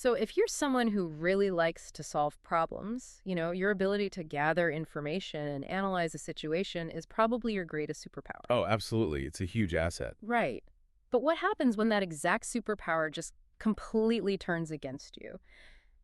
So if you're someone who really likes to solve problems, your ability to gather information and analyze a situation is probably your greatest superpower. Oh, absolutely. It's a huge asset. Right. But what happens when that exact superpower just completely turns against you?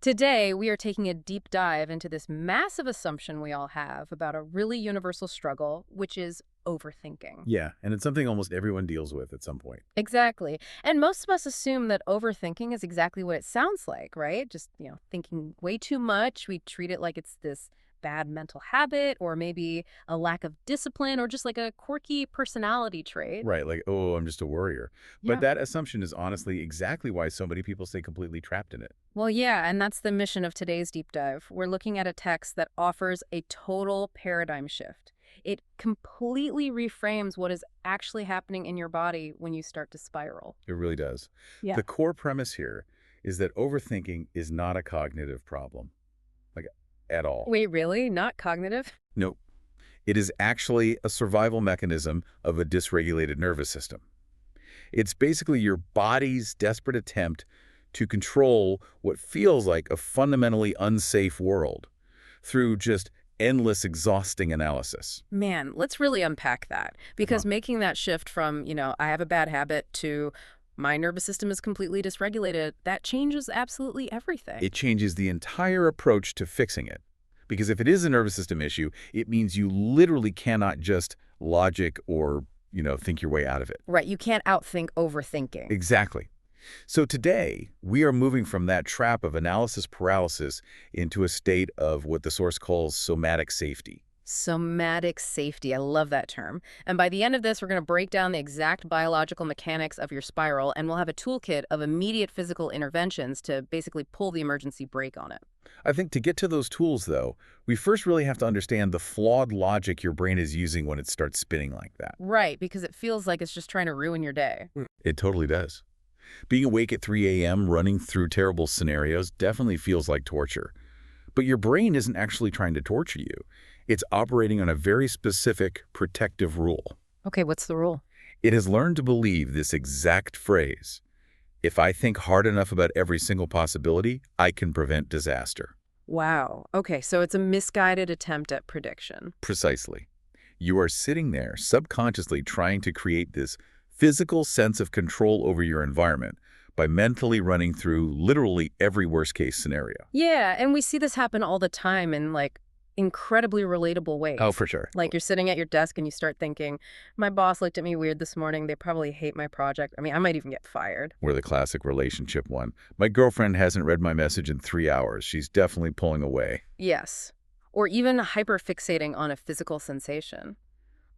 Today, we are taking a deep dive into this massive assumption we all have about a really universal struggle, which is overthinking. Yeah, and it's something almost everyone deals with at some point. Exactly. And most of us assume that overthinking is exactly what it sounds like, right? Just, thinking way too much. We treat it like it's this bad mental habit or maybe a lack of discipline or just like a quirky personality trait. Right, like, oh, I'm just a worrier. But Yeah. that assumption is honestly exactly why so many people stay completely trapped in it. Well, yeah, and that's the mission of today's deep dive. We're looking at a text that offers a total paradigm shift. It completely reframes what is actually happening in your body when you start to spiral. It really does. Yeah. The core premise here is that overthinking is not a cognitive problem, like at all. Wait, really? Not cognitive? Nope. It is actually a survival mechanism of a dysregulated nervous system. It's basically your body's desperate attempt to control what feels like a fundamentally unsafe world through just endless, exhausting analysis. Man, let's really unpack that. Uh-huh. Because making that shift from, I have a bad habit to my nervous system is completely dysregulated, that changes absolutely everything. It changes the entire approach to fixing it. Because if it is a nervous system issue, it means you literally cannot just logic or, think your way out of it. Right, you can't outthink overthinking. Exactly. So today, we are moving from that trap of analysis paralysis into a state of what the source calls somatic safety. Somatic safety. I love that term. And by the end of this, we're going to break down the exact biological mechanics of your spiral, and we'll have a toolkit of immediate physical interventions to basically pull the emergency brake on it. I think to get to those tools, though, we first really have to understand the flawed logic your brain is using when it starts spinning like that. Right, because it feels like it's just trying to ruin your day. It totally does. Being awake at 3 a.m., running through terrible scenarios definitely feels like torture. But your brain isn't actually trying to torture you. It's operating on a very specific protective rule. Okay, what's the rule? It has learned to believe this exact phrase: if I think hard enough about every single possibility, I can prevent disaster. Wow. Okay, so it's a misguided attempt at prediction. Precisely. You are sitting there subconsciously trying to create this physical sense of control over your environment by mentally running through literally every worst-case scenario. Yeah, and we see this happen all the time in incredibly relatable ways. Oh, for sure. Like you're sitting at your desk and you start thinking, my boss looked at me weird this morning. They probably hate my project. I mean, I might even get fired. We're the classic relationship one. My girlfriend hasn't read my message in 3 hours. She's definitely pulling away. Yes. Or even hyperfixating on a physical sensation.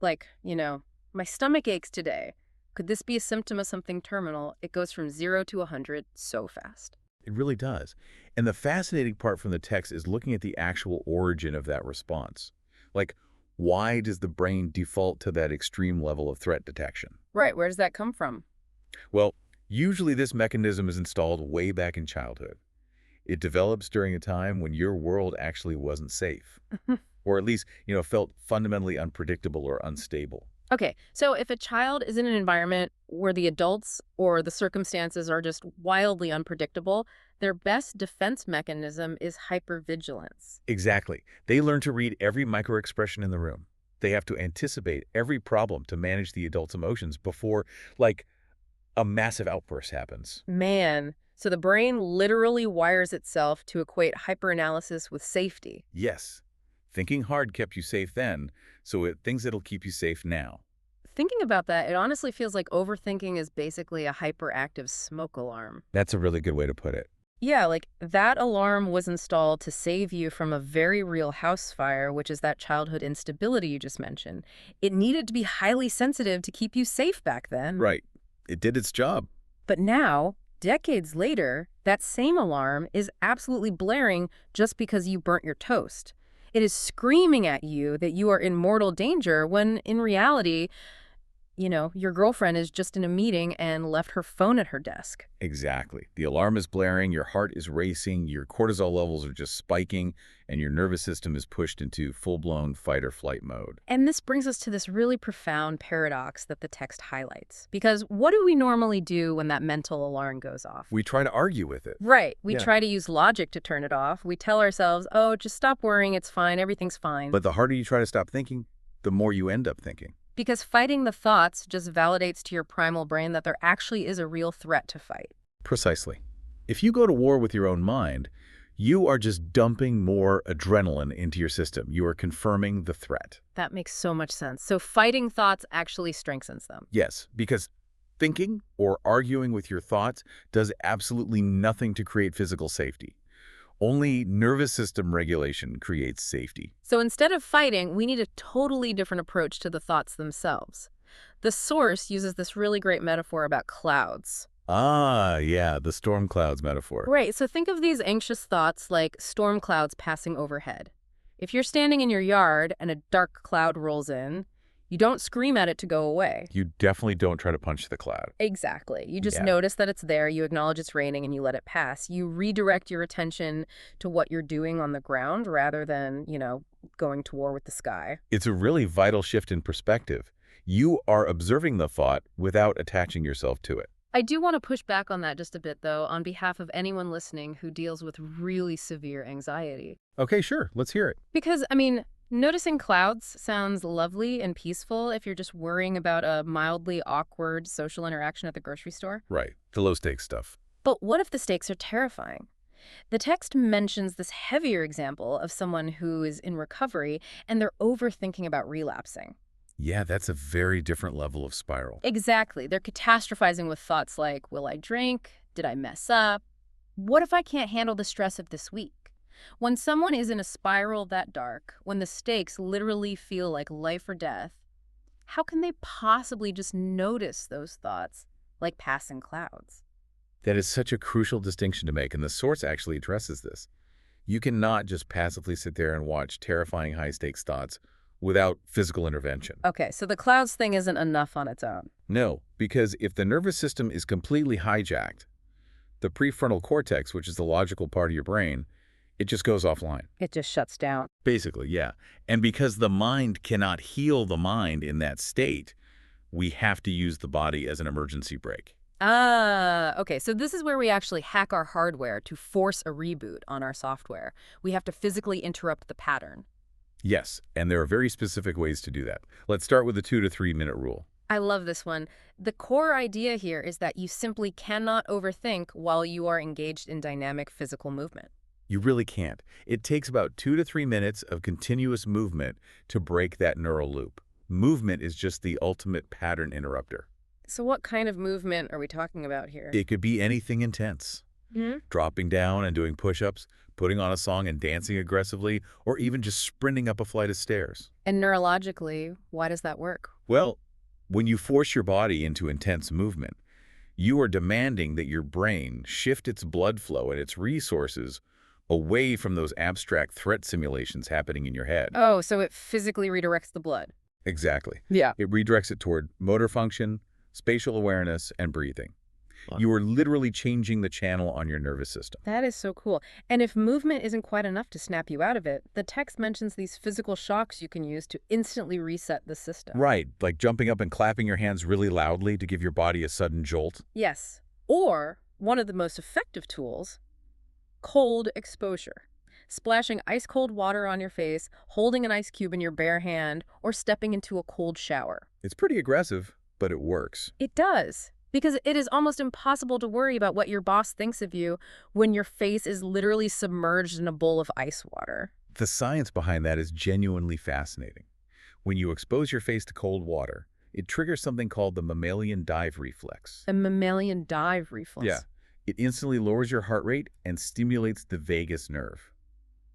Like, my stomach aches today. Could this be a symptom of something terminal? It goes from 0 to 100 so fast. It really does. And the fascinating part from the text is looking at the actual origin of that response. Like, why does the brain default to that extreme level of threat detection? Right, where does that come from? Well, usually this mechanism is installed way back in childhood. It develops during a time when your world actually wasn't safe, or at least, felt fundamentally unpredictable or unstable. Okay, so if a child is in an environment where the adults or the circumstances are just wildly unpredictable, their best defense mechanism is hypervigilance. Exactly. They learn to read every microexpression in the room. They have to anticipate every problem to manage the adult's emotions before, like, a massive outburst happens. Man, so the brain literally wires itself to equate hyperanalysis with safety. Yes, thinking hard kept you safe then, so it thinks it'll keep you safe now. Thinking about that, it honestly feels like overthinking is basically a hyperactive smoke alarm. That's a really good way to put it. Yeah, like that alarm was installed to save you from a very real house fire, which is that childhood instability you just mentioned. It needed to be highly sensitive to keep you safe back then. Right. It did its job. But now, decades later, that same alarm is absolutely blaring just because you burnt your toast. It is screaming at you that you are in mortal danger when, in reality, your girlfriend is just in a meeting and left her phone at her desk. Exactly. The alarm is blaring, your heart is racing, your cortisol levels are just spiking, and your nervous system is pushed into full-blown fight-or-flight mode. And this brings us to this really profound paradox that the text highlights. Because what do we normally do when that mental alarm goes off? We try to argue with it. Right. We Yeah. try to use logic to turn it off. We tell ourselves, oh, just stop worrying. It's fine. Everything's fine. But the harder you try to stop thinking, the more you end up thinking. Because fighting the thoughts just validates to your primal brain that there actually is a real threat to fight. Precisely. If you go to war with your own mind, you are just dumping more adrenaline into your system. You are confirming the threat. That makes so much sense. So fighting thoughts actually strengthens them. Yes, because thinking or arguing with your thoughts does absolutely nothing to create physical safety. Only nervous system regulation creates safety. So instead of fighting, we need a totally different approach to the thoughts themselves. The source uses this really great metaphor about clouds. Ah, yeah, the storm clouds metaphor. Right, so think of these anxious thoughts like storm clouds passing overhead. If you're standing in your yard and a dark cloud rolls in, you don't scream at it to go away. You definitely don't try to punch the cloud. Exactly. You just Yeah. notice that it's there, you acknowledge it's raining, and you let it pass. You redirect your attention to what you're doing on the ground rather than, going to war with the sky. It's a really vital shift in perspective. You are observing the thought without attaching yourself to it. I do want to push back on that just a bit, though, on behalf of anyone listening who deals with really severe anxiety. Okay, sure. Let's hear it. Because, noticing clouds sounds lovely and peaceful if you're just worrying about a mildly awkward social interaction at the grocery store. Right. The low-stakes stuff. But what if the stakes are terrifying? The text mentions this heavier example of someone who is in recovery and they're overthinking about relapsing. Yeah, that's a very different level of spiral. Exactly. They're catastrophizing with thoughts like, will I drink? Did I mess up? What if I can't handle the stress of this week? When someone is in a spiral that dark, when the stakes literally feel like life or death, how can they possibly just notice those thoughts like passing clouds? That is such a crucial distinction to make, and the source actually addresses this. You cannot just passively sit there and watch terrifying high-stakes thoughts without physical intervention. Okay, so the clouds thing isn't enough on its own. No, because if the nervous system is completely hijacked, the prefrontal cortex, which is the logical part of your brain, it just goes offline. It just shuts down. Basically, yeah. And because the mind cannot heal the mind in that state, we have to use the body as an emergency brake. Ah, okay. So this is where we actually hack our hardware to force a reboot on our software. We have to physically interrupt the pattern. Yes, and there are very specific ways to do that. Let's start with the 2 to 3 minute rule. I love this one. The core idea here is that you simply cannot overthink while you are engaged in dynamic physical movement. You really can't. It takes about 2 to 3 minutes of continuous movement to break that neural loop. Movement is just the ultimate pattern interrupter. So what kind of movement are we talking about here? It could be anything intense. Dropping down and doing push-ups, putting on a song and dancing aggressively, or even just sprinting up a flight of stairs. And neurologically, why does that work? Well, when you force your body into intense movement, you are demanding that your brain shift its blood flow and its resources away from those abstract threat simulations happening in your head. Oh, so it physically redirects the blood. Exactly. Yeah. It redirects it toward motor function, spatial awareness, and breathing. Wow. You are literally changing the channel on your nervous system. That is so cool. And if movement isn't quite enough to snap you out of it, the text mentions these physical shocks you can use to instantly reset the system. Right, like jumping up and clapping your hands really loudly to give your body a sudden jolt. Yes. Or, one of the most effective tools, cold exposure. Splashing ice-cold water on your face, holding an ice cube in your bare hand, or stepping into a cold shower. It's pretty aggressive, but it works. It does. Because it is almost impossible to worry about what your boss thinks of you when your face is literally submerged in a bowl of ice water. The science behind that is genuinely fascinating. When you expose your face to cold water, it triggers something called the mammalian dive reflex. A mammalian dive reflex. Yeah. It instantly lowers your heart rate and stimulates the vagus nerve.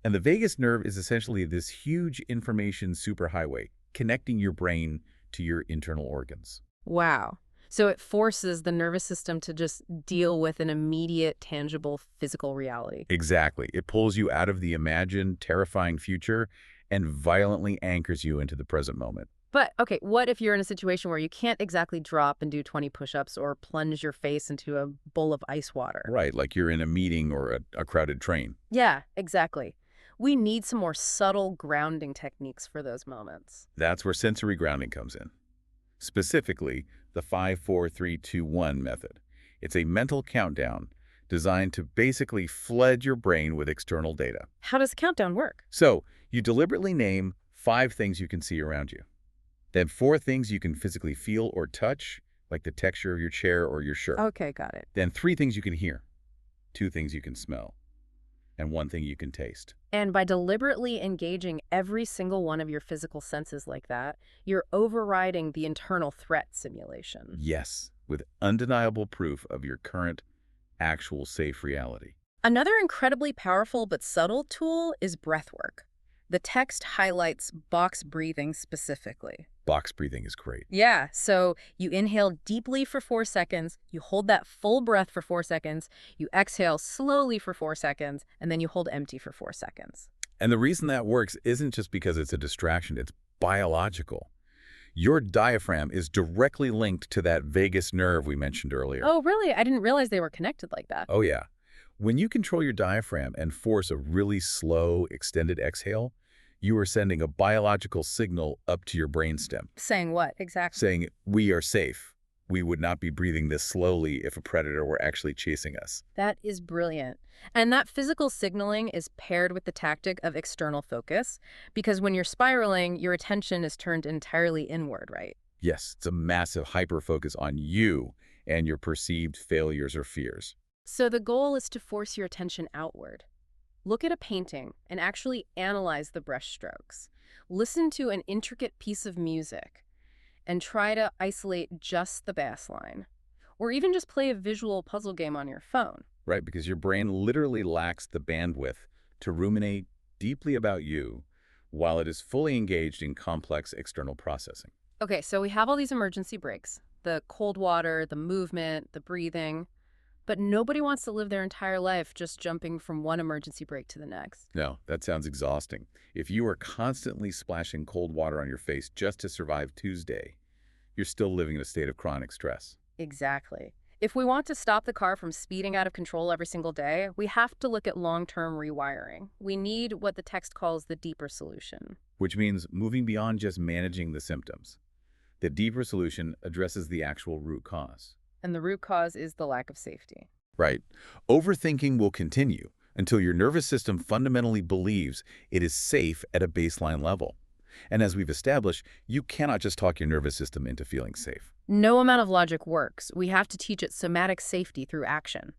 And the vagus nerve is essentially this huge information superhighway connecting your brain to your internal organs. Wow. So it forces the nervous system to just deal with an immediate, tangible, physical reality. Exactly. It pulls you out of the imagined, terrifying future and violently anchors you into the present moment. But, okay, what if you're in a situation where you can't exactly drop and do 20 push-ups or plunge your face into a bowl of ice water? Right, like you're in a meeting or a crowded train. Yeah, exactly. We need some more subtle grounding techniques for those moments. That's where sensory grounding comes in. Specifically, the 5-4-3-2-1 method. It's a mental countdown designed to basically flood your brain with external data. How does countdown work? So, you deliberately name 5 things you can see around you. Then 4 things you can physically feel or touch, like the texture of your chair or your shirt. Okay, got it. Then 3 things you can hear, 2 things you can smell, and 1 thing you can taste. And by deliberately engaging every single one of your physical senses like that, you're overriding the internal threat simulation. Yes, with undeniable proof of your current, actual safe reality. Another incredibly powerful but subtle tool is breath work. The text highlights box breathing specifically. Box breathing is great. Yeah, so you inhale deeply for 4 seconds, you hold that full breath for 4 seconds, you exhale slowly for 4 seconds, and then you hold empty for 4 seconds. And the reason that works isn't just because it's a distraction, it's biological. Your diaphragm is directly linked to that vagus nerve we mentioned earlier. Oh, really? I didn't realize they were connected like that. Oh, yeah. When you control your diaphragm and force a really slow, extended exhale, you are sending a biological signal up to your brainstem, Saying what exactly? saying, we are safe. We would not be breathing this slowly if a predator were actually chasing us. That is brilliant. And that physical signaling is paired with the tactic of external focus, because when you're spiraling, your attention is turned entirely inward, right? Yes, it's a massive hyper-focus on you and your perceived failures or fears. So the goal is to force your attention outward. Look at a painting and actually analyze the brushstrokes. Listen to an intricate piece of music and try to isolate just the bass line. Or even just play a visual puzzle game on your phone. Right, because your brain literally lacks the bandwidth to ruminate deeply about you while it is fully engaged in complex external processing. Okay, so we have all these emergency breaks. The cold water, the movement, the breathing. But nobody wants to live their entire life just jumping from one emergency break to the next. No, that sounds exhausting. If you are constantly splashing cold water on your face just to survive Tuesday, you're still living in a state of chronic stress. Exactly. If we want to stop the car from speeding out of control every single day, we have to look at long-term rewiring. We need what the text calls the deeper solution. Which means moving beyond just managing the symptoms. The deeper solution addresses the actual root cause. And the root cause is the lack of safety. Right. Overthinking will continue until your nervous system fundamentally believes it is safe at a baseline level. And as we've established, you cannot just talk your nervous system into feeling safe. No amount of logic works. We have to teach it somatic safety through action.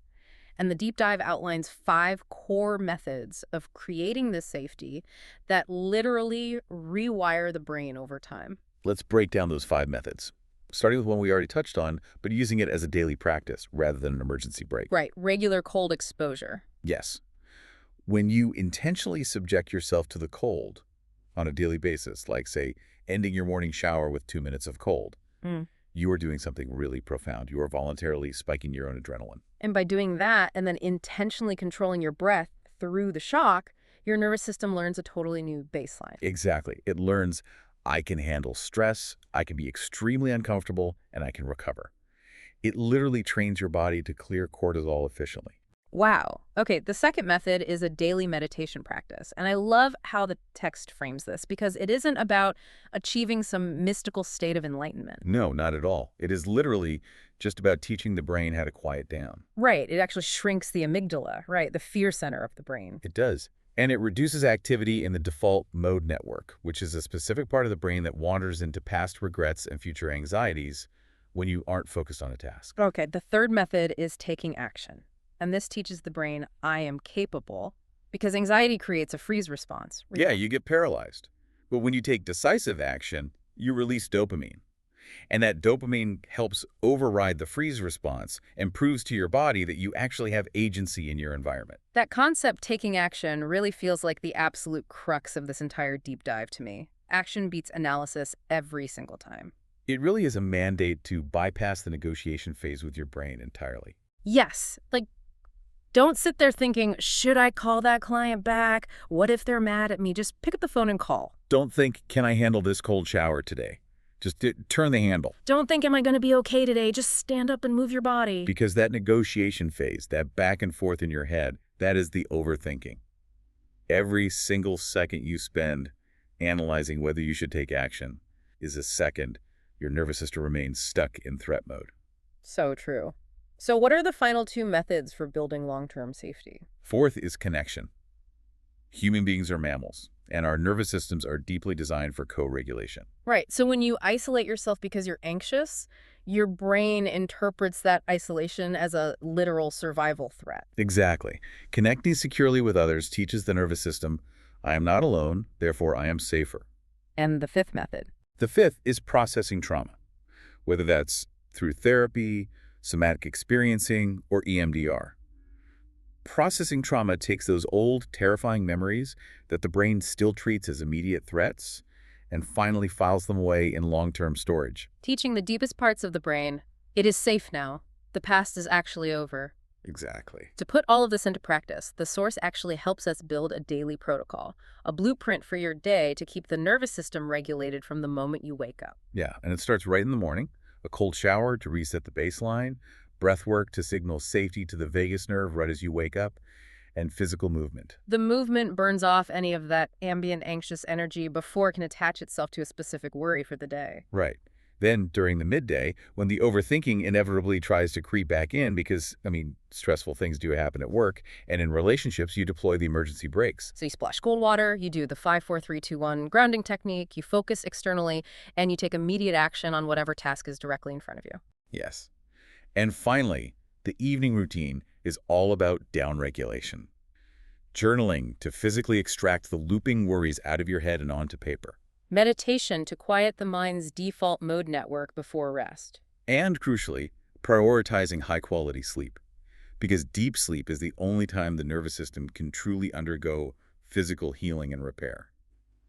And the deep dive outlines 5 core methods of creating this safety that literally rewire the brain over time. Let's break down those 5 methods, starting with one we already touched on, but using it as a daily practice rather than an emergency break. Right, regular cold exposure. Yes. When you intentionally subject yourself to the cold on a daily basis, like, say, ending your morning shower with 2 minutes of cold, you are doing something really profound. You are voluntarily spiking your own adrenaline. And by doing that and then intentionally controlling your breath through the shock, your nervous system learns a totally new baseline. Exactly. It learns, I can handle stress, I can be extremely uncomfortable, and I can recover. It literally trains your body to clear cortisol efficiently. Wow. Okay, the second method is a daily meditation practice. And I love how the text frames this because it isn't about achieving some mystical state of enlightenment. No, not at all. It is literally just about teaching the brain how to quiet down. Right, it actually shrinks the amygdala, right, the fear center of the brain. It does. And it reduces activity in the default mode network, which is a specific part of the brain that wanders into past regrets and future anxieties when you aren't focused on a task. Okay, the third method is taking action. And this teaches the brain, I am capable, because anxiety creates a freeze response. Yeah, you get paralyzed. But when you take decisive action, you release dopamine. And that dopamine helps override the freeze response and proves to your body that you actually have agency in your environment. That concept, taking action, really feels like the absolute crux of this entire deep dive to me. Action beats analysis every single time. It really is a mandate to bypass the negotiation phase with your brain entirely. Yes, like, don't sit there thinking, should I call that client back? What if they're mad at me? Just pick up the phone and call. Don't think, can I handle this cold shower today? Just turn the handle. Don't think, am I going to be okay today? Just stand up and move your body. Because that negotiation phase, that back and forth in your head, that is the overthinking. Every single second you spend analyzing whether you should take action is a second your nervous system remains stuck in threat mode. So true. So what are the final two methods for building long-term safety? Fourth is connection. Human beings are mammals, and our nervous systems are deeply designed for co-regulation. Right. So when you isolate yourself because you're anxious, your brain interprets that isolation as a literal survival threat. Exactly. Connecting securely with others teaches the nervous system, I am not alone, therefore I am safer. And the fifth method? The fifth is processing trauma, whether that's through therapy, somatic experiencing, or EMDR. Processing trauma takes those old, terrifying memories that the brain still treats as immediate threats and finally files them away in long-term storage. Teaching the deepest parts of the brain, it is safe now. The past is actually over. Exactly. To put all of this into practice, the source actually helps us build a daily protocol, a blueprint for your day to keep the nervous system regulated from the moment you wake up. Yeah, and it starts right in the morning. A cold shower to reset the baseline, breath work to signal safety to the vagus nerve right as you wake up, and physical movement. The movement burns off any of that ambient anxious energy before it can attach itself to a specific worry for the day. Right. Then, during the midday, when the overthinking inevitably tries to creep back in because, stressful things do happen at work, and in relationships, you deploy the emergency brakes. So you splash cold water, you do the 5-4-3-2-1 grounding technique, you focus externally, and you take immediate action on whatever task is directly in front of you. Yes. And finally, the evening routine is all about downregulation. Journaling to physically extract the looping worries out of your head and onto paper. Meditation to quiet the mind's default mode network before rest. And crucially, prioritizing high-quality sleep. Because deep sleep is the only time the nervous system can truly undergo physical healing and repair.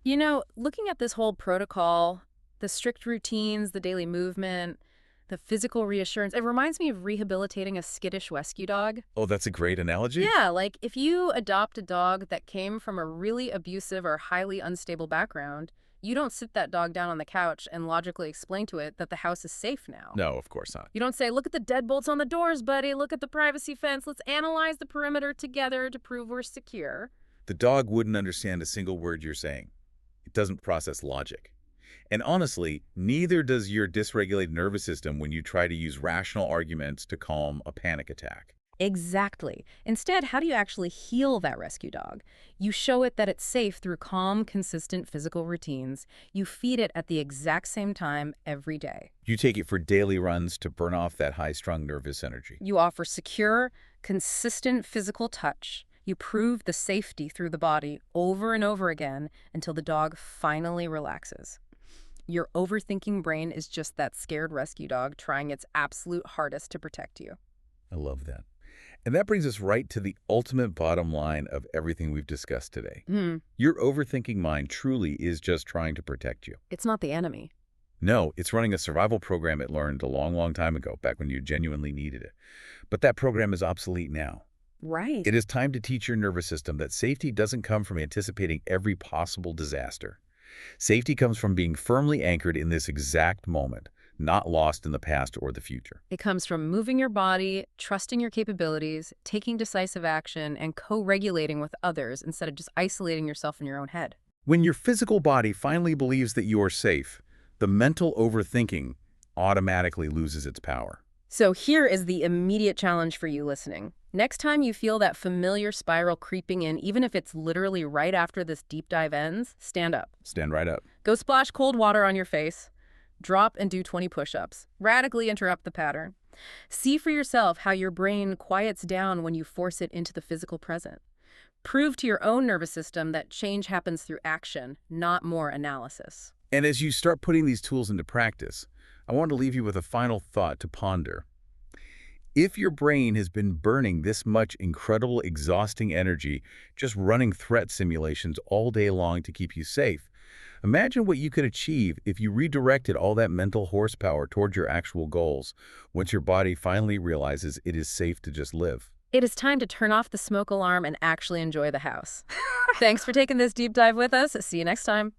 You know, looking at this whole protocol, the strict routines, the daily movement, the physical reassurance, it reminds me of rehabilitating a skittish rescue dog. Oh, that's a great analogy. Yeah, like if you adopt a dog that came from a really abusive or highly unstable background, you don't sit that dog down on the couch and logically explain to it that the house is safe now. No, of course not. You don't say, look at the deadbolts on the doors, buddy. Look at the privacy fence. Let's analyze the perimeter together to prove we're secure. The dog wouldn't understand a single word you're saying. It doesn't process logic. And honestly, neither does your dysregulated nervous system when you try to use rational arguments to calm a panic attack. Exactly. Instead, how do you actually heal that rescue dog? You show it that it's safe through calm, consistent physical routines. You feed it at the exact same time every day. You take it for daily runs to burn off that high-strung nervous energy. You offer secure, consistent physical touch. You prove the safety through the body over and over again until the dog finally relaxes. Your overthinking brain is just that scared rescue dog trying its absolute hardest to protect you. I love that. And that brings us right to the ultimate bottom line of everything we've discussed today. Your overthinking mind truly is just trying to protect you. It's not the enemy. No, it's running a survival program it learned a long, long time ago, back when you genuinely needed it. But that program is obsolete now. Right. It is time to teach your nervous system that safety doesn't come from anticipating every possible disaster. Safety comes from being firmly anchored in this exact moment, not lost in the past or the future. It comes from moving your body, trusting your capabilities, taking decisive action, and co-regulating with others instead of just isolating yourself in your own head. When your physical body finally believes that you are safe, the mental overthinking automatically loses its power. So here is the immediate challenge for you listening. Next time you feel that familiar spiral creeping in, even if it's literally right after this deep dive ends, stand up. Stand right up. Go splash cold water on your face. Drop and do 20 push-ups. Radically interrupt the pattern. See for yourself how your brain quiets down when you force it into the physical present. Prove to your own nervous system that change happens through action, not more analysis. And as you start putting these tools into practice, I want to leave you with a final thought to ponder. If your brain has been burning this much incredible, exhausting energy just running threat simulations all day long to keep you safe, imagine what you could achieve if you redirected all that mental horsepower towards your actual goals once your body finally realizes it is safe to just live. It is time to turn off the smoke alarm and actually enjoy the house. Thanks for taking this deep dive with us. See you next time.